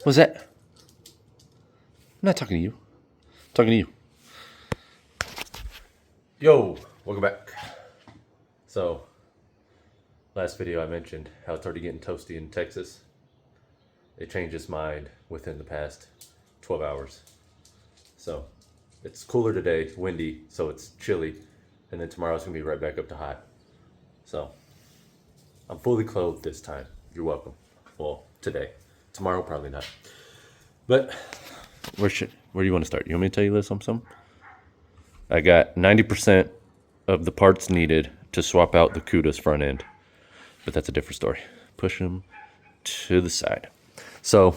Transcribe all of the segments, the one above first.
What's that? I'm not talking to you. I'm talking to you. Yo, welcome back. So, last video I mentioned how it's already getting toasty in Texas. It changed its mind within the past 12 hours. So, it's cooler today, windy, so it's chilly. And then tomorrow's gonna be right back up to hot. So, I'm fully clothed this time. You're welcome. Well, today. Tomorrow, probably not. But, where do you want to start? You want me to tell you this something? I got 90% of the parts needed to swap out the CUDA's front end. But that's a different story. Push them to the side. So,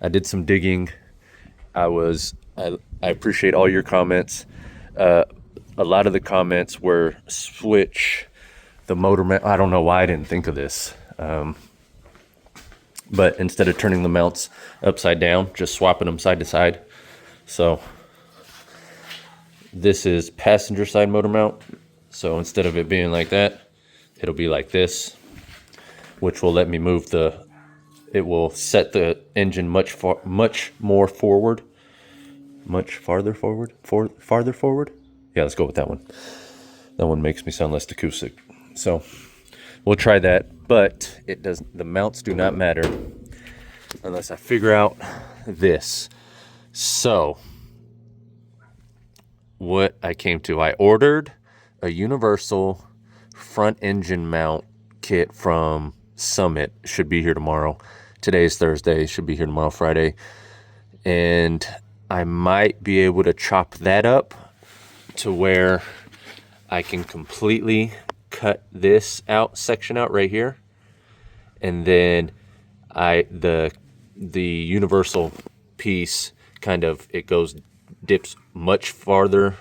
I did some digging. I appreciate all your comments. A lot of the comments were switch the motor mount. I don't know why I didn't think of this. But instead of turning the mounts upside down, just swapping them side to side. So this is passenger side motor mount. So instead of it being like that, it'll be like this, which will let me move it will set the engine much more forward. Much farther forward? Farther forward? Yeah, let's go with that one. That one makes me sound less acoustic. So we'll try that, but the mounts do not matter unless I figure out this. So what I came to, I ordered a universal front engine mount kit from Summit. Should be here tomorrow. Today is Thursday, should be here tomorrow, Friday. And I might be able to chop that up to where I can completely cut this section out right here, and then the universal piece dips much farther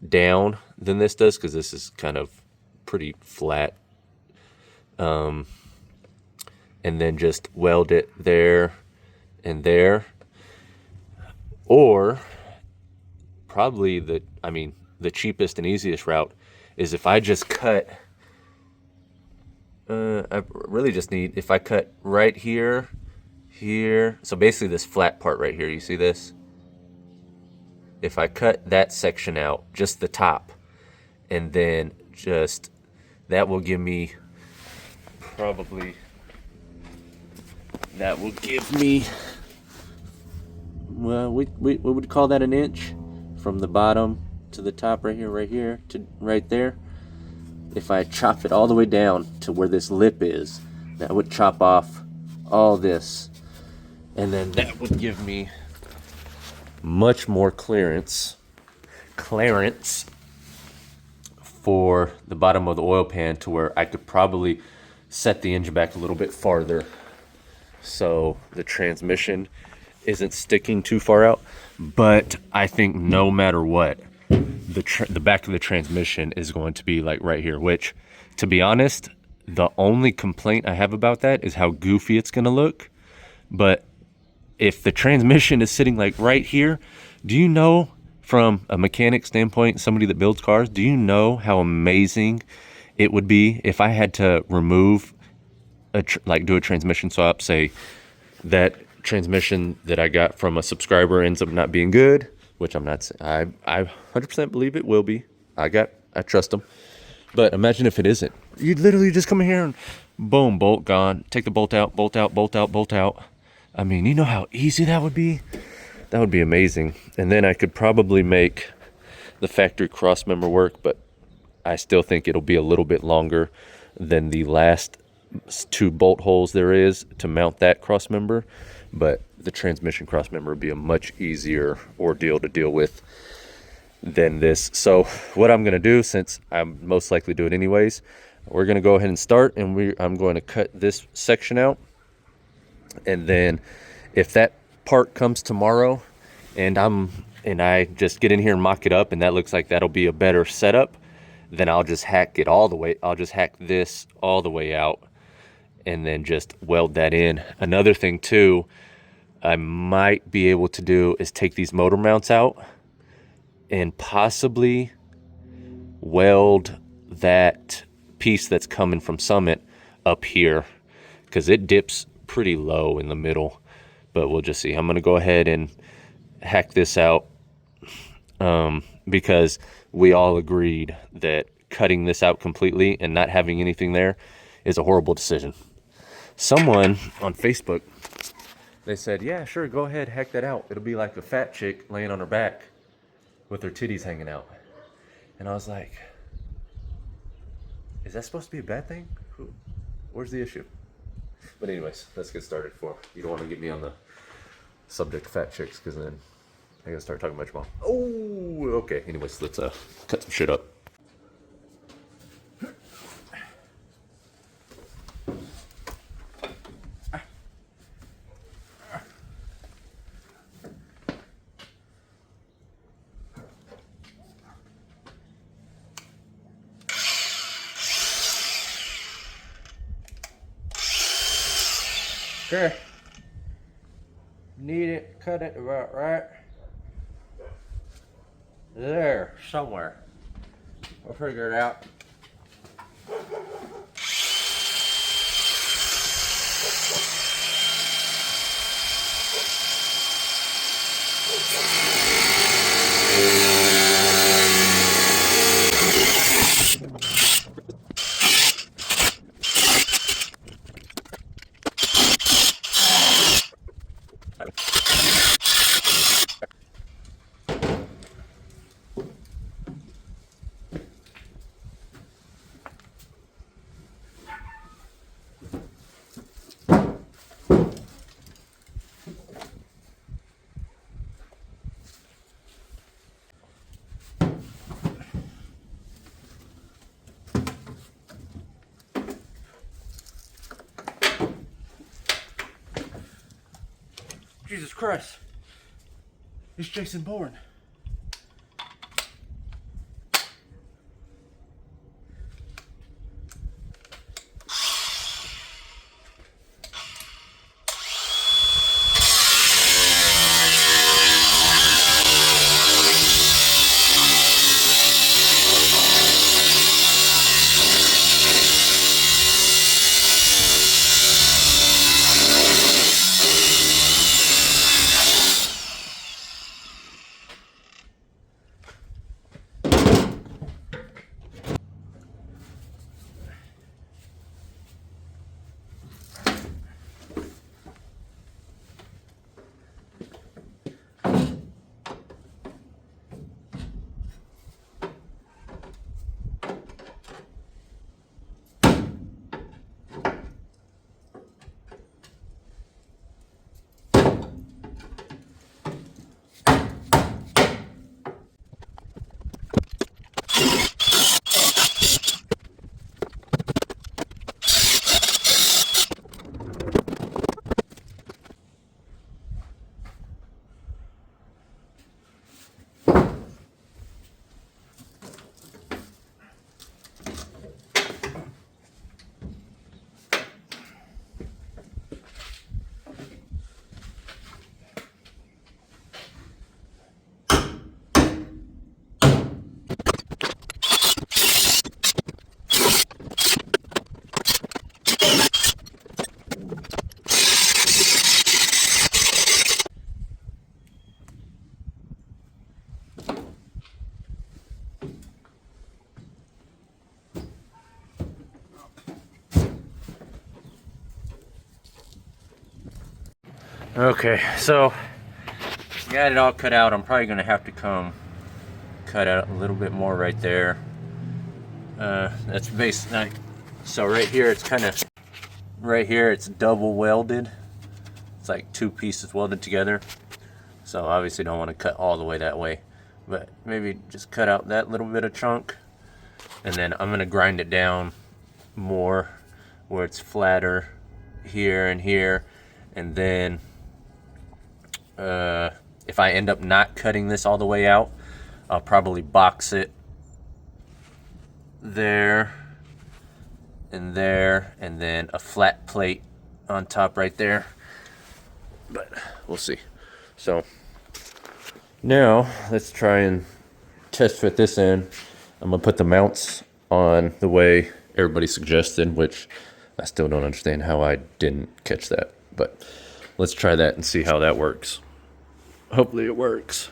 down than this does, because this is kind of pretty flat, and then just weld it there and there. Or probably the cheapest and easiest route is if I just cut, I really just need, if I cut right here, so basically this flat part right here, you see this? If I cut that section out, just the top, and then that will give me well, we would call that an inch from the bottom to the top right here to right there. If I chop it all the way down to where this lip is, that would chop off all this, and then that would give me much more clearance for the bottom of the oil pan, to where I could probably set the engine back a little bit farther so the transmission isn't sticking too far out. But I think no matter what, the back of the transmission is going to be like right here, which, to be honest, the only complaint I have about that is how goofy it's going to look. But if the transmission is sitting like right here, do you know, from a mechanic standpoint, somebody that builds cars, do you know how amazing it would be if I had to remove do a transmission swap? Say that transmission that I got from a subscriber ends up not being good, which I'm not saying. I 100% believe it will be. I trust them. But imagine if it isn't. You'd literally just come in here and boom, bolt gone. Take the bolt out, bolt out, bolt out, bolt out. I mean, you know how easy that would be? That would be amazing. And then I could probably make the factory crossmember work, but I still think it'll be a little bit longer than the last 2 bolt holes there is to mount that crossmember. But the transmission crossmember would be a much easier ordeal to deal with than this. So what I'm going to do, since I'm most likely do it anyways, we're going to go ahead and start, and I'm going to cut this section out. And then if that part comes tomorrow and I just get in here and mock it up, and that looks like that'll be a better setup, then I'll just hack it all the way. I'll just hack this all the way out and then just weld that in. Another thing too, I might be able to do is take these motor mounts out and possibly weld that piece that's coming from Summit up here, because it dips pretty low in the middle but we'll just see. I'm going to go ahead and hack this out because we all agreed that cutting this out completely and not having anything there is a horrible decision. Someone on Facebook, they said, yeah, sure, go ahead, hack that out. It'll be like a fat chick laying on her back with her titties hanging out. And I was like, is that supposed to be a bad thing? Where's the issue? But anyways, let's get started. You don't want to get me on the subject of fat chicks, because then I gotta start talking about your mom. Oh, okay. Anyways, let's cut some shit up. Okay. Need it, cut it about right there somewhere. We'll figure it out. Jesus Christ. It's Jason Bourne. Okay, so got it all cut out. I'm probably gonna have to come cut out a little bit more right there. That's basically, so right here it's kind of, right here it's double welded. It's like two pieces welded together. So obviously don't want to cut all the way that way, but maybe just cut out that little bit of chunk, and then I'm gonna grind it down more where it's flatter here and here, and then if I end up not cutting this all the way out, I'll probably box it there and there, and then a flat plate on top right there, but we'll see. So now let's try and test fit this in. I'm gonna put the mounts on the way everybody suggested, which I still don't understand how I didn't catch that, but let's try that and see how that works. Hopefully it works.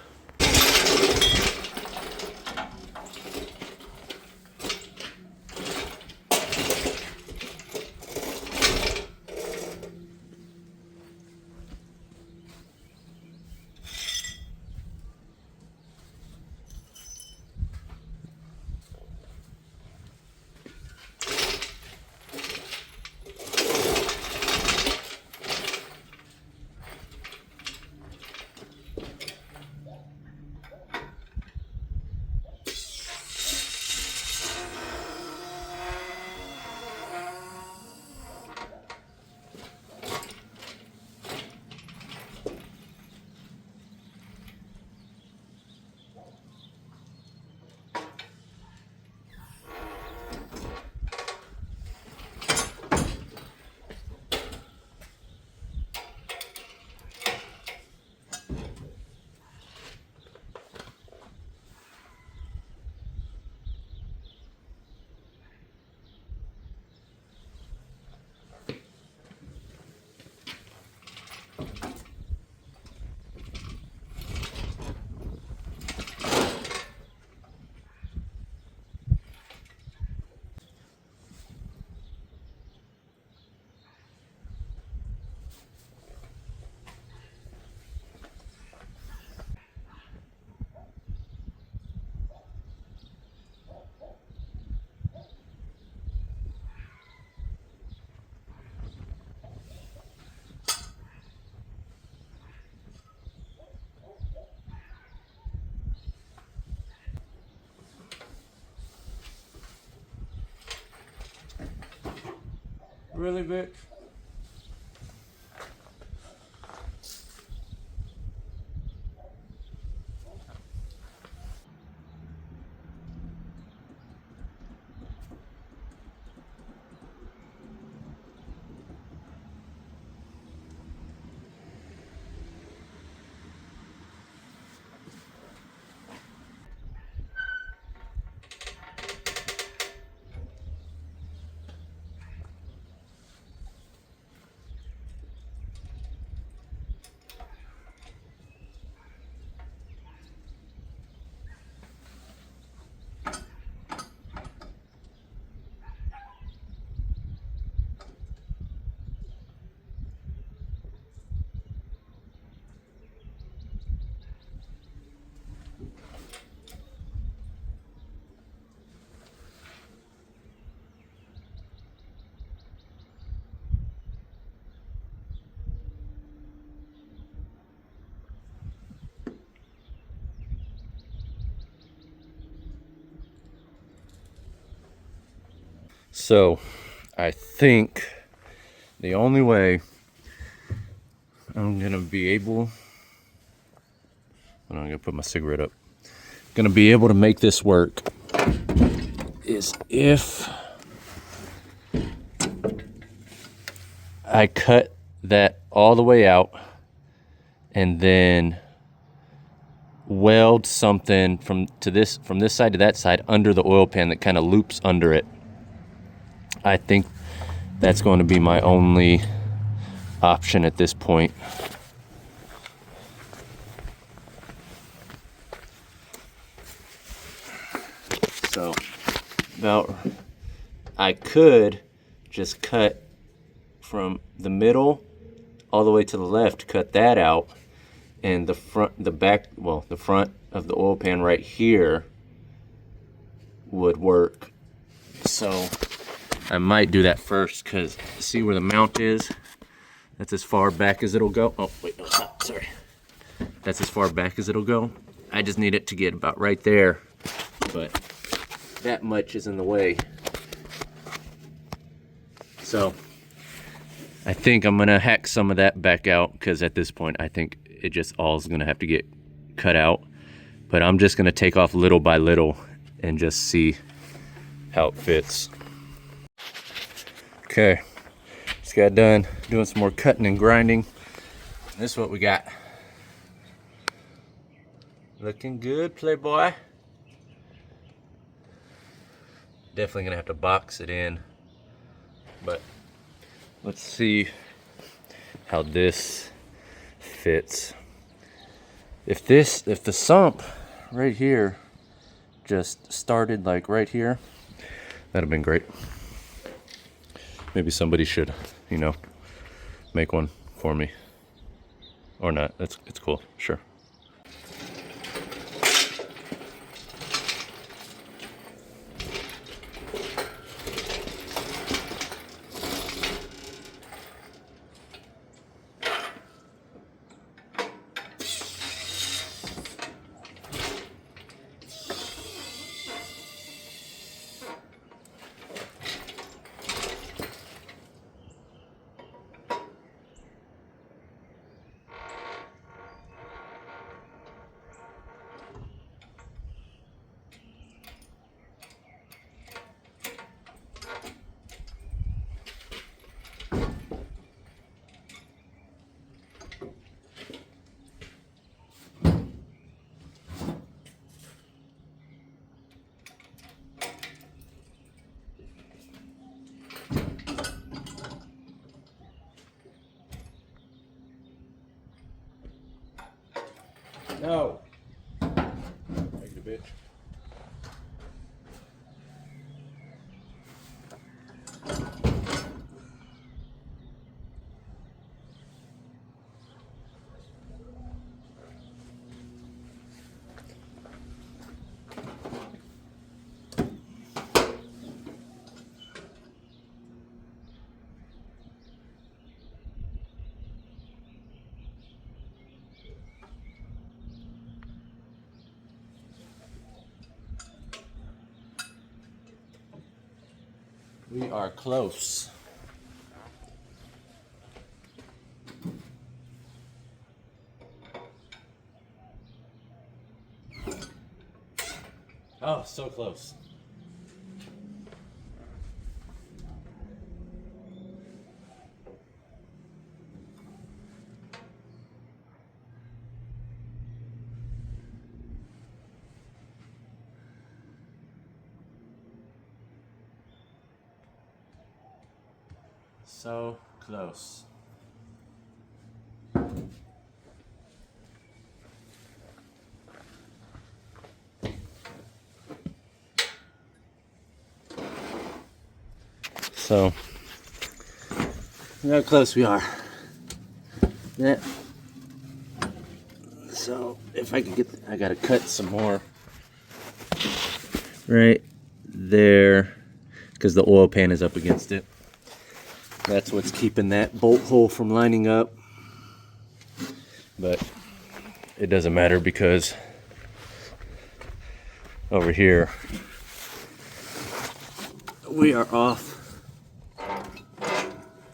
Really, bitch? So I think the only way I'm gonna be able, I'm gonna put my cigarette up, gonna be able to make this work is if I cut that all the way out and then weld something from this side to that side under the oil pan that kind of loops under it. I think that's going to be my only option at this point. So I could just cut from the middle all the way to the left, cut that out, and the front of the oil pan right here would work. So I might do that first, because see where the mount is? That's as far back as it'll go. Oh, wait, no, it's not, sorry. That's as far back as it'll go. I just need it to get about right there, but that much is in the way. So I think I'm gonna hack some of that back out, because at this point I think it just all is gonna have to get cut out. But I'm just gonna take off little by little and just see how it fits. Okay, just got done doing some more cutting and grinding. This is what we got. Looking good, playboy. Definitely gonna have to box it in, but let's see how this fits. If the sump right here just started like right here, that'd have been great. Maybe somebody should, you know, make one for me. Or not. It's cool. Sure. No. Make the bitch. We are close. Oh, so close. So close. So, look how close we are. Yeah. So, if I can get, I gotta cut some more right there because the oil pan is up against it. That's what's keeping that bolt hole from lining up. But it doesn't matter because over here we are off.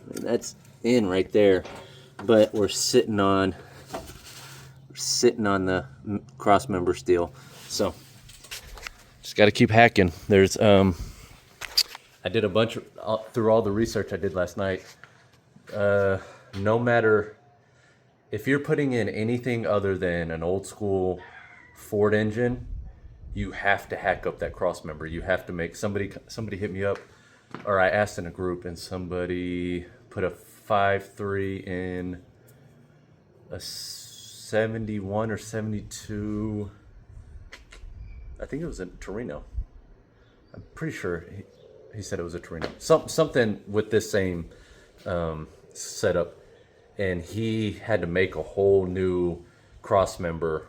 That's in right there, but we're sitting on the cross member steel. So just got to keep hacking. There's I did a bunch of, through all the research I did last night. No matter if you're putting in anything other than an old school Ford engine, you have to hack up that cross member. You have to make somebody hit me up, or I asked in a group, and somebody put a 5.3 in a 71 or 72. I think it was in Torino. I'm pretty sure he said it was a Torino. Something with this same setup, and he had to make a whole new cross member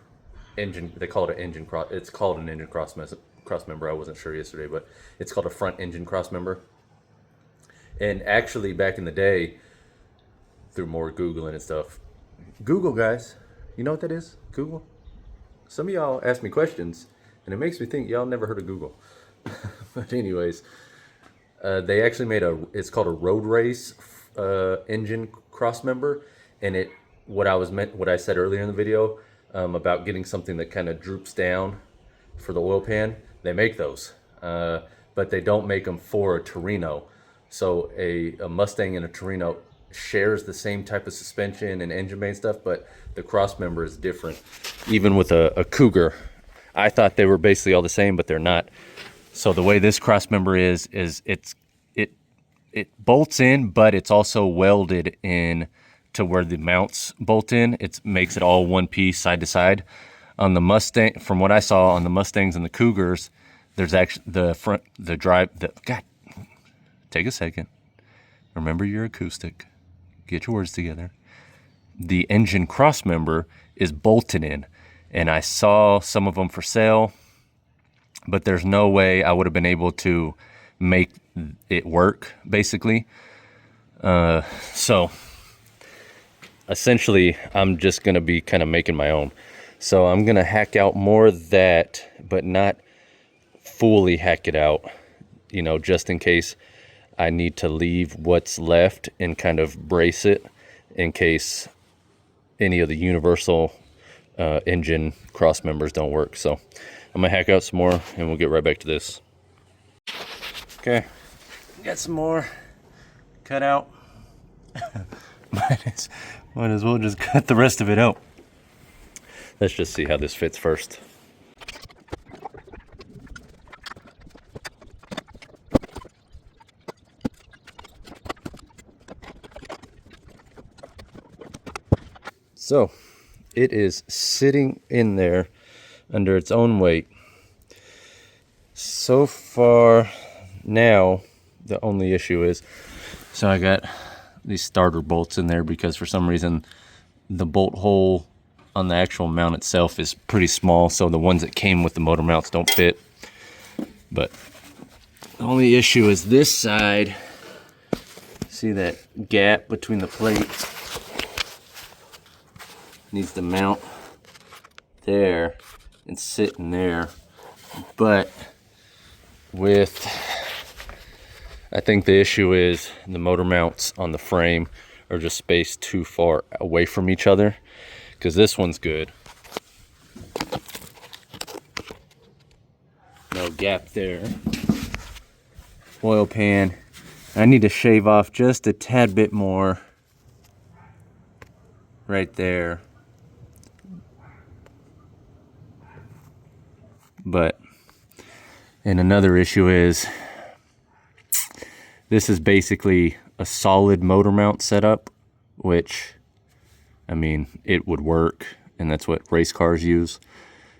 engine. They call it an engine cross. It's called an engine cross member. I wasn't sure yesterday, but it's called a front engine cross member. And actually, back in the day, through more Googling and stuff, Google, guys, you know what that is? Google. Some of y'all ask me questions, and it makes me think y'all never heard of Google. But anyways, they actually made it's called a road race engine cross member, and what I said earlier in the video about getting something that kind of droops down for the oil pan. They make those, but they don't make them for a Torino. So a Mustang and a Torino shares the same type of suspension and engine bay and stuff, but the cross member is different. Even with a Cougar, I thought they were basically all the same, but they're not. So the way this cross member is it bolts in, but it's also welded in to where the mounts bolt in. It makes it all one piece side to side. On the Mustang, from what I saw on the Mustangs and the Cougars, there's actually God, take a second. Remember your acoustic. Get your words together. The engine crossmember is bolted in, and I saw some of them for sale, but there's no way I would have been able to make it work, basically. So essentially, I'm just gonna be kind of making my own. So I'm gonna hack out more of that, but not fully hack it out, you know, just in case I need to leave what's left and kind of brace it in case any of the universal engine cross members don't work. So I'm gonna hack out some more and we'll get right back to this. Okay, got some more cut out. might as well just cut the rest of it out. Let's just see how this fits first. So it is sitting in there under its own weight. So far now, the only issue is, so I got these starter bolts in there because for some reason the bolt hole on the actual mount itself is pretty small, so the ones that came with the motor mounts don't fit. But the only issue is this side. See that gap between the plates? Needs to mount there and sit in there, but I think the issue is the motor mounts on the frame are just spaced too far away from each other, because this one's good, no gap there. Oil pan, I need to shave off just a tad bit more right there. But, and another issue is, this is basically a solid motor mount setup, which, I mean, it would work, and that's what race cars use.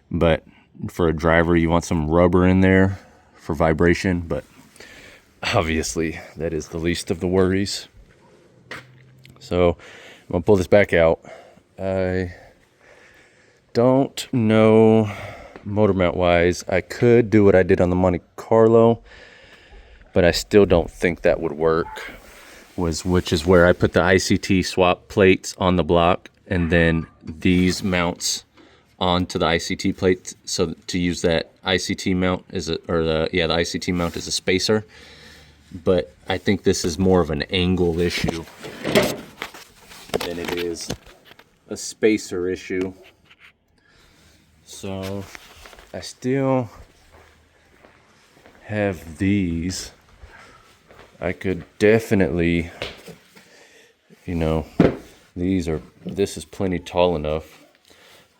But for a driver, you want some rubber in there for vibration, but obviously that is the least of the worries. So I'm gonna pull this back out. I don't know motor mount wise. I could do what I did on the Monte Carlo, but I still don't think that would work. Which is where I put the ICT swap plates on the block, and then these mounts onto the ICT plates. So to use that ICT mount the ICT mount as a spacer. But I think this is more of an angle issue than it is a spacer issue. So I still have these. I could definitely, you know, this is plenty tall enough.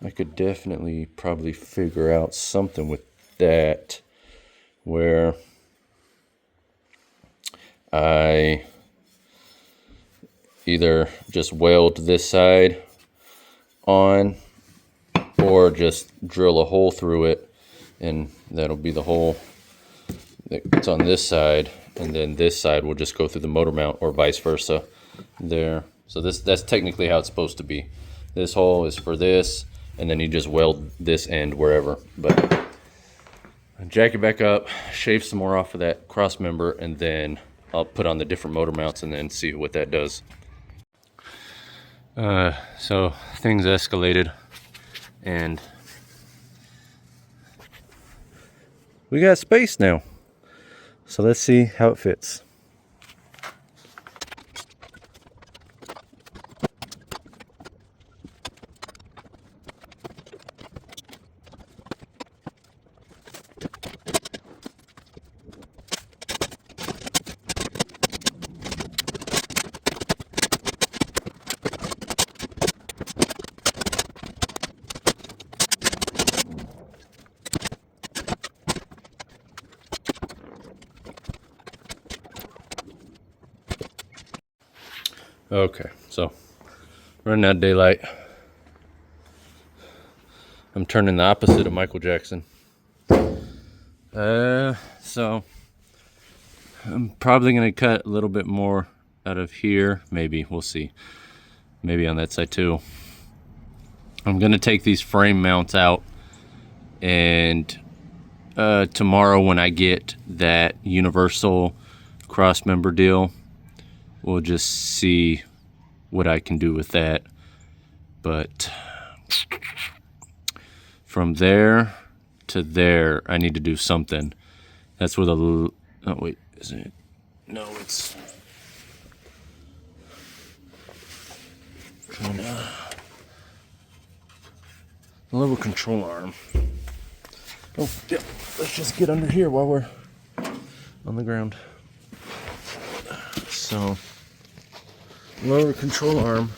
I could definitely probably figure out something with that where I either just weld this side on or just drill a hole through it, and that'll be the hole that's on this side, and then this side will just go through the motor mount, or vice versa there. So that's technically how it's supposed to be. This hole is for this, and then you just weld this end wherever. But jack it back up, shave some more off of that cross member, and then I'll put on the different motor mounts and then see what that does. So things escalated, and we got space now. So let's see how it fits. Okay, so Running out of daylight. I'm turning the opposite of Michael Jackson. So I'm probably gonna cut a little bit more out of here. Maybe, we'll see. Maybe on that side too. I'm gonna take these frame mounts out, and tomorrow when I get that universal cross member deal, we'll just see what I can do with that. But from there to there, I need to do something. That's where the, oh wait, is it? No, it's trying to, the level control arm. Oh, yeah, let's just get under here while we're on the ground. So, lower control arm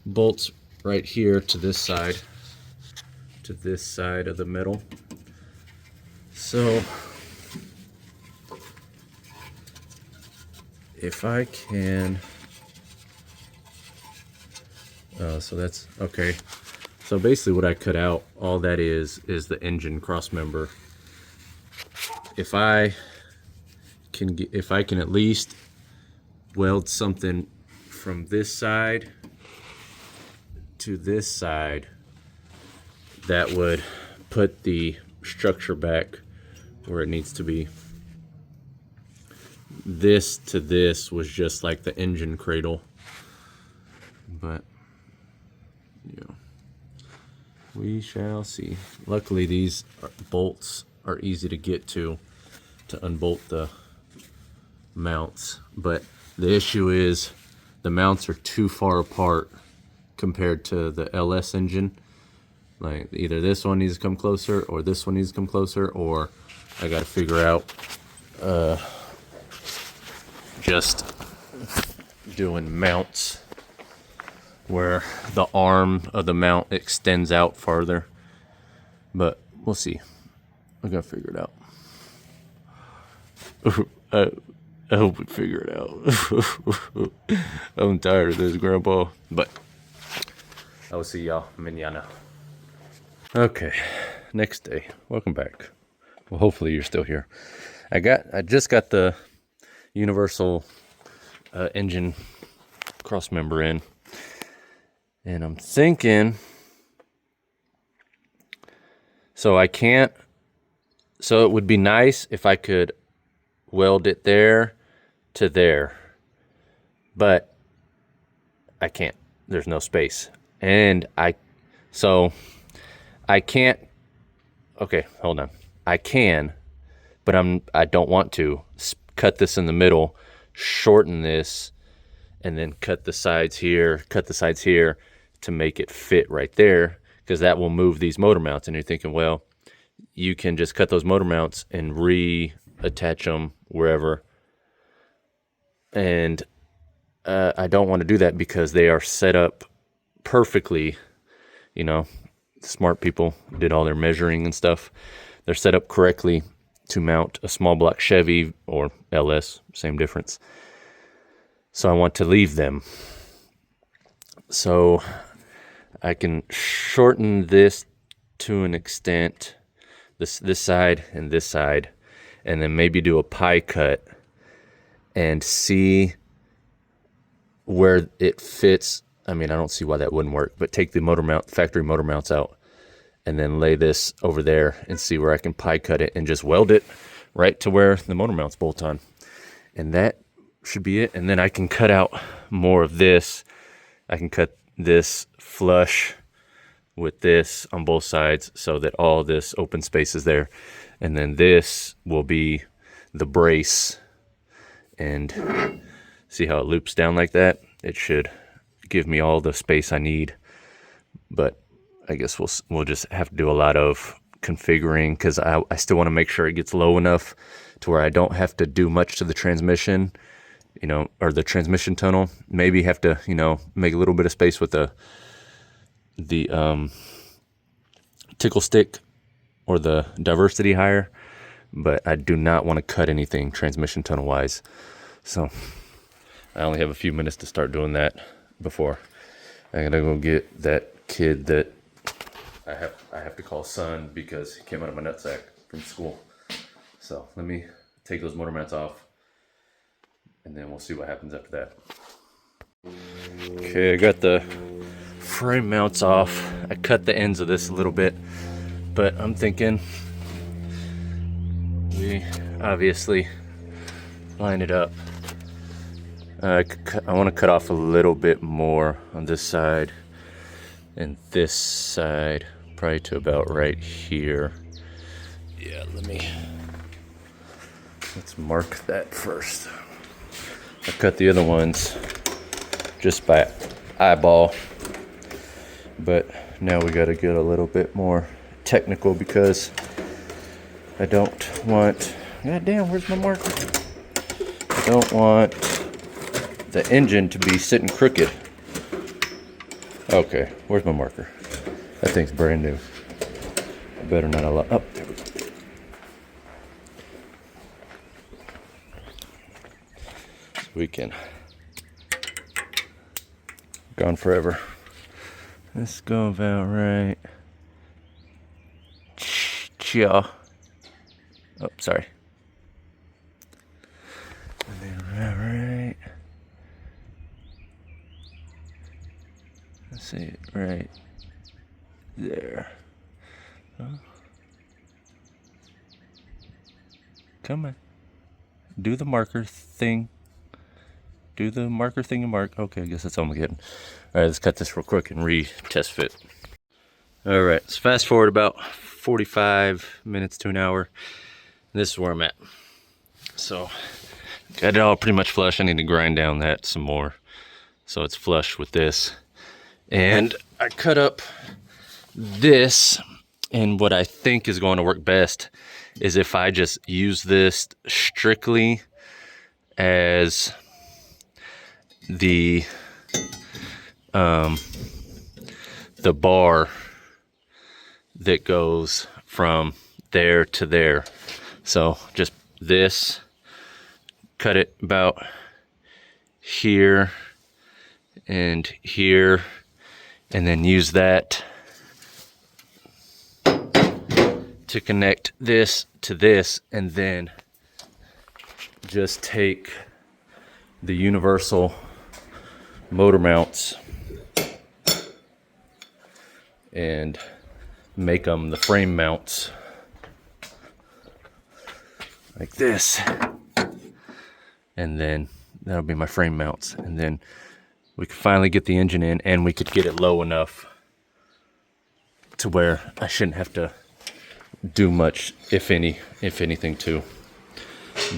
bolts right here to this side of the metal. So, if I can, so that's okay. So basically what I cut out, all that is the engine cross member. If I can at least weld something from this side to this side, that would put the structure back where it needs to be. This to this was just like the engine cradle, but yeah, we shall see. Luckily these bolts are easy to get to unbolt the mounts, but the issue is the mounts are too far apart compared to the LS engine. Like either this one needs to come closer or this one needs to come closer, or I got to figure out just doing mounts where the arm of the mount extends out farther, but we'll see. I gotta figure it out. I hope we figure it out. I'm tired of this, Grandpa, but I will see y'all mañana. Okay, next day. Welcome back. Well, hopefully you're still here. I just got the universal engine cross member in, and I'm thinking, so it would be nice if I could weld it there to there, but I can't. There's no space, and I can't. Okay, hold on. I can, but I don't want to cut this in the middle, shorten this, and then cut the sides here to make it fit right there, because that will move these motor mounts. And you're thinking, well, you can just cut those motor mounts and reattach them wherever. And I don't want to do that because they are set up perfectly. You know, smart people did all their measuring and stuff. They're set up correctly to mount a small block Chevy or LS, same difference. So I want to leave them. So I can shorten this to an extent, this side, and then maybe do a pie cut and see where it fits. I mean, I don't see why that wouldn't work, but take the factory motor mounts out, and then lay this over there and see where I can pie cut it and just weld it right to where the motor mounts bolt on. And that should be it. And then I can cut out more of this. I can cut this flush with this on both sides so that all this open space is there. And then this will be the brace. And see how it loops down like that? It should give me all the space I need. But I guess we'll just have to do a lot of configuring, because I still want to make sure it gets low enough to where I don't have to do much to the transmission, you know, or the transmission tunnel. Maybe have to, you know, make a little bit of space with the tickle stick or the diversity higher, but I do not want to cut anything transmission tunnel wise. So I only have a few minutes to start doing that before I gotta go get that kid that I have to call son because he came out of my nutsack from school. So let me take those motor mounts off, and then we'll see what happens after that. Okay, I got the frame mounts off. I cut the ends of this a little bit, but I'm thinking we obviously line it up. I want to cut off a little bit more on this side and this side, probably to about right here. Yeah, let's mark that first. I cut the other ones just by eyeball, but now we got to get a little bit more technical because I don't want, god damn, where's my marker? I don't want the engine to be sitting crooked. Okay, where's my marker? That thing's brand new. I better not allow, oh, there we go. So we can, gone forever. Let's go about right. Chia. Oh, sorry. And then right. Let's see it right there. Oh. Come on. Do the marker thing. Do the marker thing and mark. Okay, I guess that's all I'm getting. Alright, let's cut this real quick and re-test fit. Alright, let's fast forward about 45 minutes to an hour. This is where I'm at. So, got it all pretty much flush. I need to grind down that some more so it's flush with this. And I cut up this, and what I think is going to work best is if I just use this strictly as the bar that goes from there to there. So just this, cut it about here and here, and then use that to connect this to this, and then just take the universal motor mounts and make them the frame mounts like this, and then that'll be my frame mounts, and then we could finally get the engine in, and we could get it low enough to where I shouldn't have to do much, if anything, to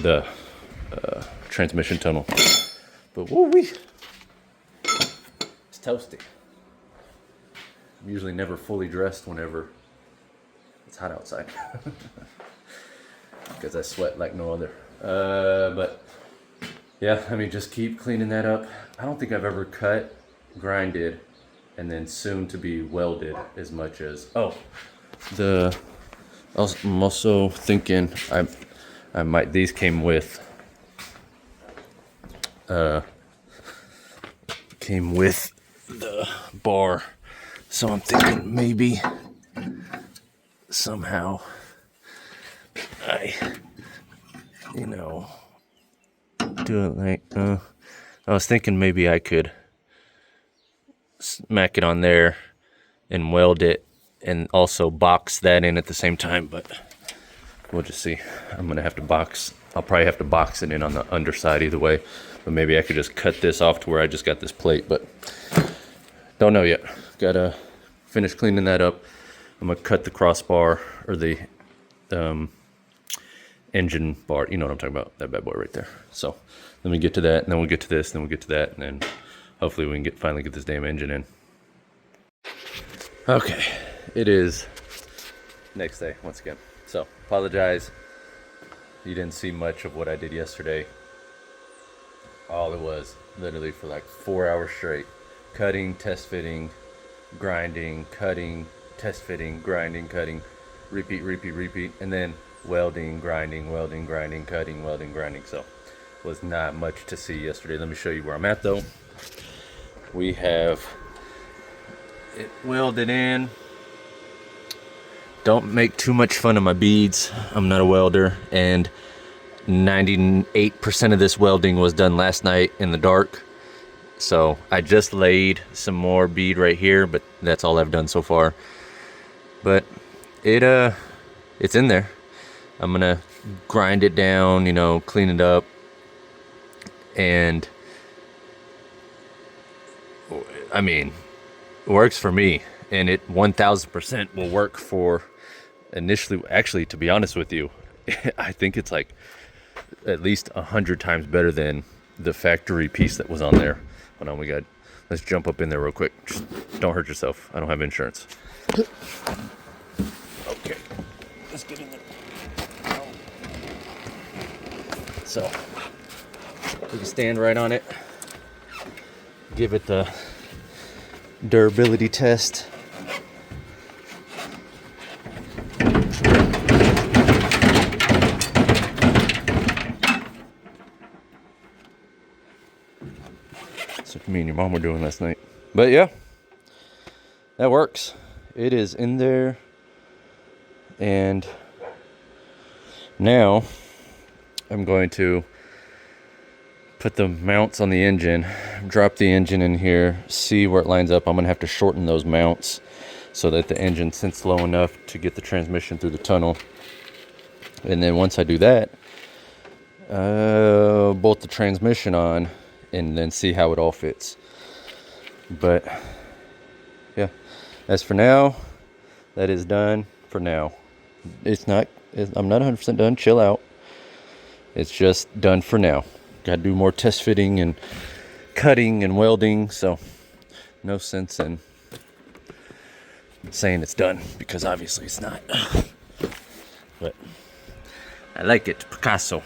the transmission tunnel. But woo-wee, it's toasty. I'm usually never fully dressed whenever it's hot outside because I sweat like no other. But yeah, I mean, just keep cleaning that up. I don't think I've ever cut, grinded, and then soon to be welded as much as, I'm also thinking I might, these came with the bar, so I'm thinking maybe somehow I do it like, I was thinking maybe I could smack it on there and weld it and also box that in at the same time, but we'll just see. I'm gonna have to I'll probably have to box it in on the underside either way, but maybe I could just cut this off to where I just got this plate, but don't know yet. Gotta finish cleaning that up. I'm gonna cut the crossbar, or the engine bar, you know what I'm talking about, that bad boy right there. So let me get to that, and then we'll get to this, and then we'll get to that, and then hopefully we can finally get this damn engine in. Okay, it is next day once again. So apologize, you didn't see much of what I did yesterday. All it was literally for like 4 hours straight, cutting, test fitting, grinding, cutting, test fitting, grinding, cutting, repeat, and then welding, grinding, cutting, welding, grinding. So was not much to see yesterday. Let me show you where I'm at though. We have it welded in. Don't make too much fun of my beads. I'm not a welder, and 98% of this welding was done last night in the dark. So I just laid some more bead right here, but that's all I've done so far. But it's in there. I'm gonna grind it down, you know, clean it up, and I mean, it works for me, and it 1000% will work for initially. Actually, to be honest with you, I think it's like at least 100 times better than the factory piece that was on there. Hold on, let's jump up in there real quick. Just don't hurt yourself. I don't have insurance. Okay, let's get in there. So we can stand right on it, give it the durability test. That's what me and your mom were doing last night. But yeah, that works. It is in there. And now I'm going to put the mounts on the engine, drop the engine in here, see where it lines up. I'm gonna have to shorten those mounts so that the engine sits low enough to get the transmission through the tunnel. And then once I do that, bolt the transmission on and then see how it all fits. But yeah, as for now, that is done for now. I'm not 100% done. Chill out. It's just done for now. Got to do more test fitting and cutting and welding, so no sense in saying it's done, because obviously it's not. But I like it, Picasso.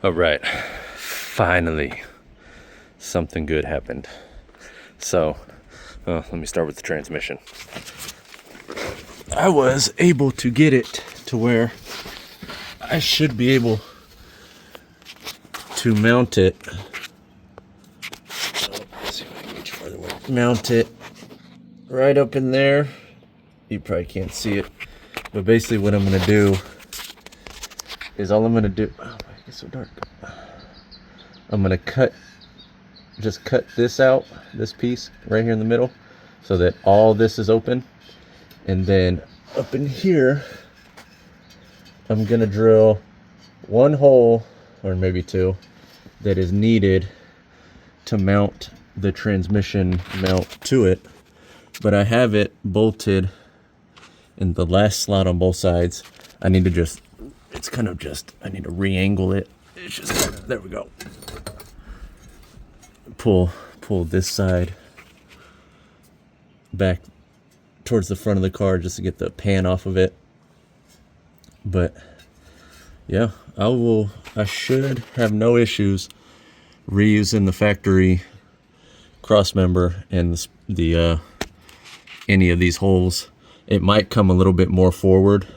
All right, finally, something good happened. So, let me start with the transmission. I was able to get it to where I should be able to mount it. Let's see if I can get you farther away. Mount it right up in there. You probably can't see it, but basically what I'm gonna do is oh, it's so dark. I'm gonna just cut this out, this piece right here in the middle, so that all this is open. And then up in here, I'm gonna drill one hole, or maybe two, that is needed to mount the transmission mount to it. But I have it bolted in the last slot on both sides. I need to re-angle it. It's just, there we go. Pull this side back towards the front of the car just to get the pan off of it. But yeah, I should have no issues reusing the factory crossmember and the any of these holes It might come a little bit more forward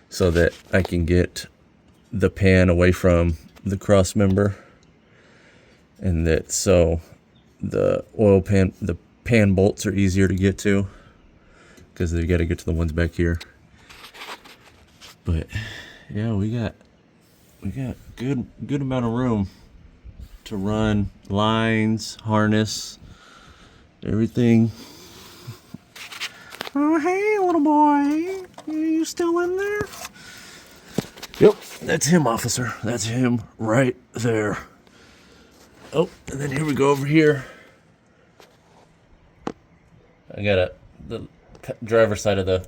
so that I can get the pan away from the cross member, and that so the pan bolts are easier to get to, because they got to get to the ones back here. But yeah, we got good amount of room to run lines, harness, everything. Oh, hey, little boy. Are you still in there? Yep, that's him, officer. That's him right there. Oh, and then here we go over here. I got the driver's side of the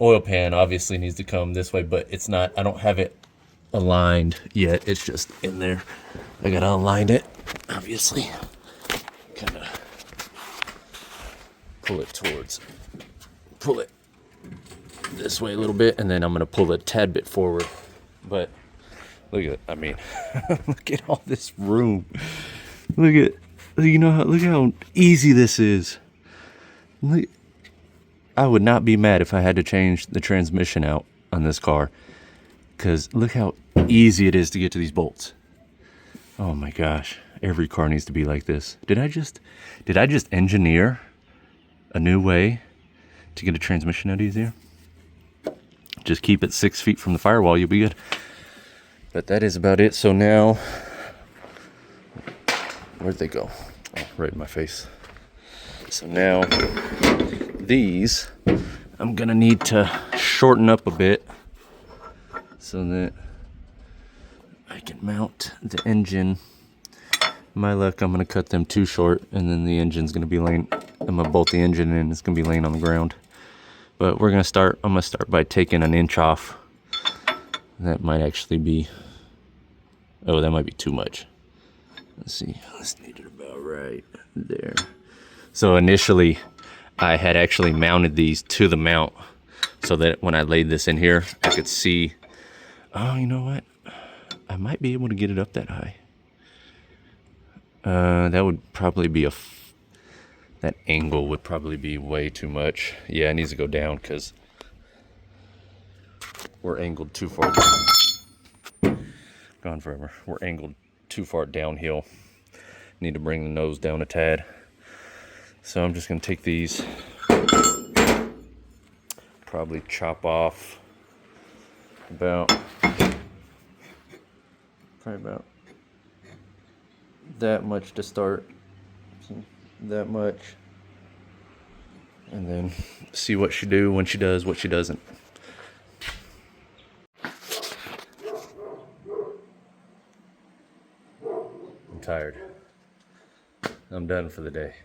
oil pan obviously needs to come this way, but it's not, I don't have it aligned yet. It's just in there. I gotta align it, obviously. Kind of pull it this way a little bit, and then I'm gonna pull it a tad bit forward. But look at it, I mean, look at all this room. Look how easy this is. Look, I would not be mad if I had to change the transmission out on this car, because look how easy it is to get to these bolts. Oh my gosh, every car needs to be like this. Did I just engineer a new way to get a transmission out easier? Just keep it 6 feet from the firewall, you'll be good. But that is about it. So now, where'd they go? Oh, right in my face. So now, these, I'm gonna need to shorten up a bit so that I can mount the engine. My luck, I'm gonna cut them too short, and then the engine's gonna be laying, I'm gonna bolt the engine in, it's gonna be laying on the ground. But I'm gonna start by taking an inch off. That might actually be, oh, that might be too much. Let's see, let's need it about right there. So initially, I had actually mounted these to the mount so that when I laid this in here, I could see, oh, you know what? I might be able to get it up that high. That would probably be that angle would probably be way too much. Yeah, it needs to go down because we're angled too far. Gone forever. We're angled too far downhill. Need to bring the nose down a tad. So I'm just gonna take these, probably chop off probably about that much to start. That much, and then see what she do when she does what she doesn't. I'm tired. I'm done for the day.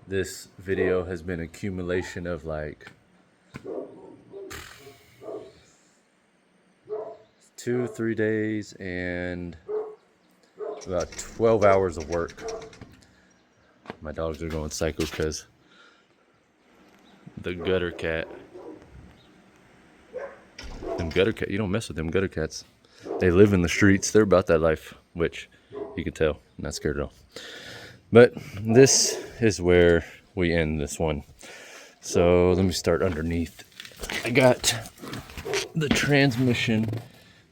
This video has been an accumulation of like 2-3 days and about 12 hours of work. My dogs are going psycho because the gutter cat. You don't mess with them gutter cats. They live in the streets. They're about that life, which you can tell. I'm not scared at all. But this is where we end this one. So let me start underneath. I got the transmission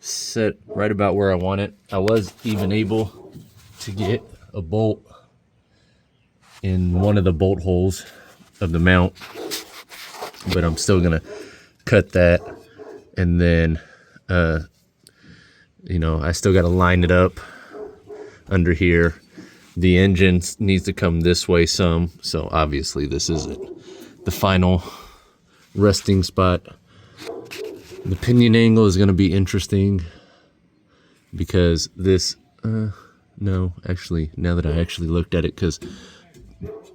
set right about where I want it. I was even able to get a bolt in one of the bolt holes of the mount, but I'm still gonna cut that, and then I still gotta line it up under here. The engine needs to come this way some, so obviously this isn't the final resting spot. The pinion angle is gonna be interesting because this no, actually, now that I actually looked at it, because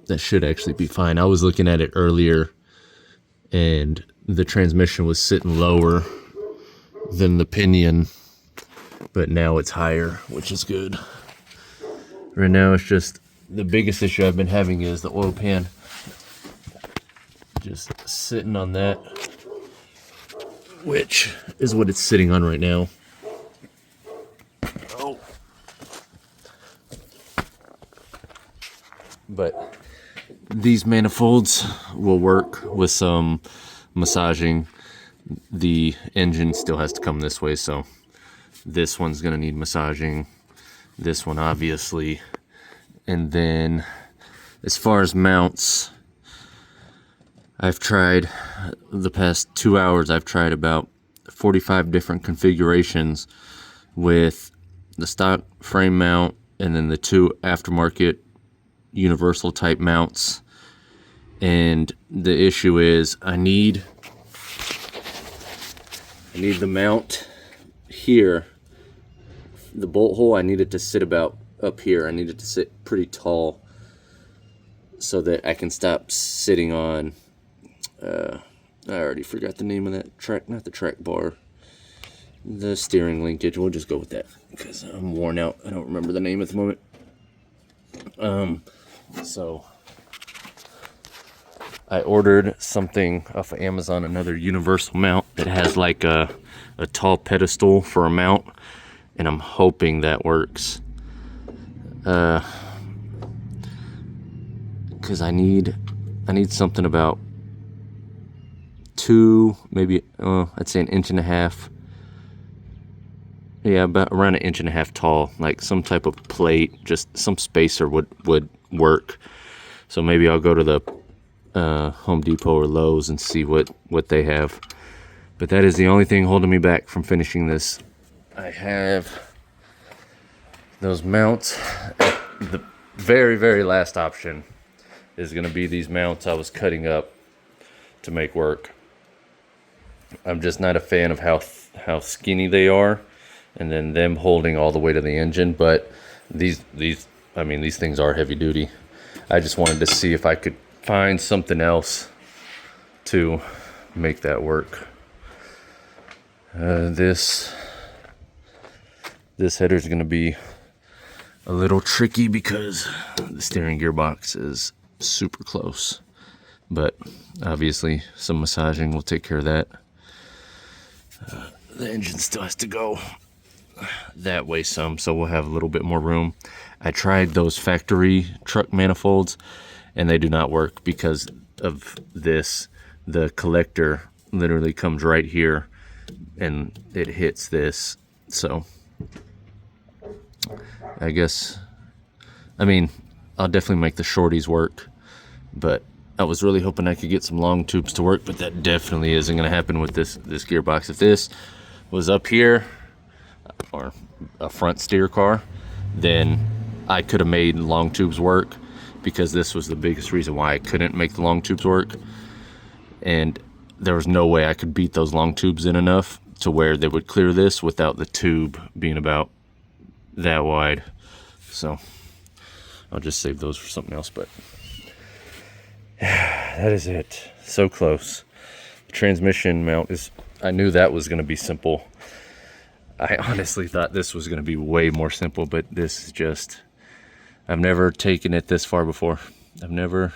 that should actually be fine. I was looking at it earlier and the transmission was sitting lower than the pinion, but now it's higher, which is good. Right now it's just, the biggest issue I've been having is the oil pan just sitting on that, which is what it's sitting on right now. Oh. But these manifolds will work with some massaging. The engine still has to come this way, so this one's gonna need massaging. This one obviously. And then as far as mounts, I've tried the past 2 hours, I've tried about 45 different configurations with the stock frame mount and then the 2 aftermarket universal type mounts. And the issue is I need the mount here. The bolt hole, I need it to sit about up here. I need it to sit pretty tall so that I can stop sitting on I already forgot the name of that track, not the track bar, the steering linkage. We'll just go with that because I'm worn out. I don't remember the name at the moment. So I ordered something off of Amazon, another universal mount that has like a tall pedestal for a mount, and I'm hoping that works. Because I need something about 2, maybe I'd say 1.5 inches. Yeah, about around 1.5 inches tall, like some type of plate, just some spacer would work. So maybe I'll go to the Home Depot or Lowe's and see what they have. But that is the only thing holding me back from finishing this. I have those mounts. The very, very last option is going to be these mounts I was cutting up to make work. I'm just not a fan of how skinny they are, and then them holding all the way to the engine. But these things are heavy duty. I just wanted to see if I could find something else to make that work. This header is going to be a little tricky because the steering gearbox is super close, but obviously some massaging will take care of that. The engine still has to go that way some, so we'll have a little bit more room. I tried those factory truck manifolds and they do not work because of this. The collector literally comes right here and it hits this. So I guess, I'll definitely make the shorties work, but I was really hoping I could get some long tubes to work, but that definitely isn't going to happen with this gearbox. If this was up here or a front steer car, then I could have made long tubes work, because this was the biggest reason why I couldn't make the long tubes work. And there was no way I could beat those long tubes in enough to where they would clear this without the tube being about that wide. So I'll just save those for something else, but that is it. So close. The transmission mount is, I knew that was going to be simple. I honestly thought this was going to be way more simple, but this is just, I've never taken it this far before. I've never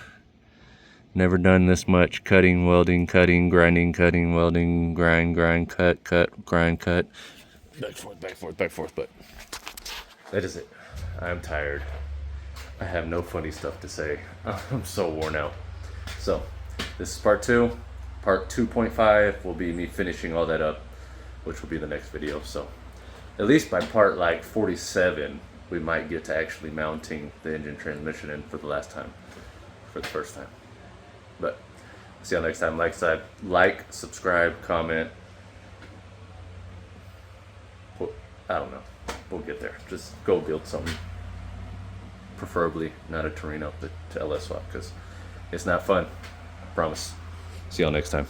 done this much cutting, welding, cutting, grinding, cutting, welding, grind, cut, grind, cut. Back forth, but that is it. I'm tired. I have no funny stuff to say. I'm so worn out. So this is part 2. Part 2.5 will be me finishing all that up, which will be the next video. So at least by part like 47, we might get to actually mounting the engine transmission in for the first time. But see you next time. Like, subscribe, comment. I don't know. We'll get there. Just go build something. Preferably not a Torino, but to LS swap, because it's not fun. I promise. See y'all next time.